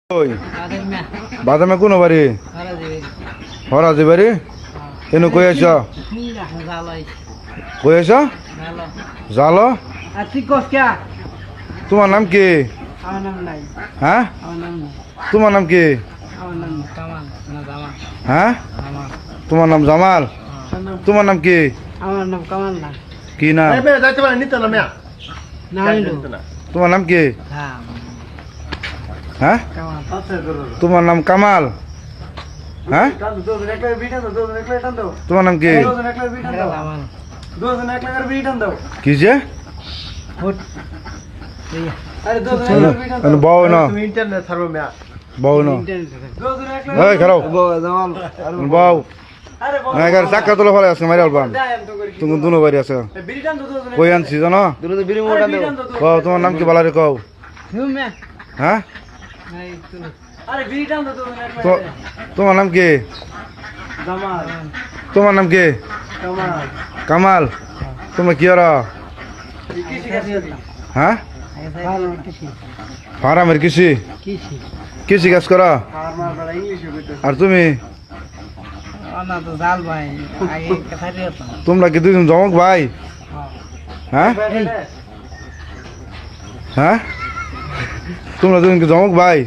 ওই বাদামে কোন বাড়ি হরাজি বাড়ি এনে কই আছ কই আছ জালো তোমার নাম কি হ্যাঁ তোমার নাম কি হ্যাঁ তোমার নাম জামাল তোমার নাম কি আমার নাম কামাল না কি নাম তোমার নাম কি হ্যাঁ তোমার নাম কামাল হ্যাঁ তোমার নাম কি কি যে বউ না বউ না খারাপ বউ চাক্কা তোলা ফলে আছে মারি আলবান তুমি দুনো বাড়ি আছে কই আনছি জানো কও তোমার নাম কি বলারে কও হ্যাঁ তোমার নাম কি তোমার নাম কি কামাল তোমরা কি আর হ্যাঁ ফার্মের কৃষি কৃষি কাজ করা আর তুমি তোমরা কি দুজন জমক ভাই হ্যাঁ হ্যাঁ তোমরা দুজন কি জমক ভাই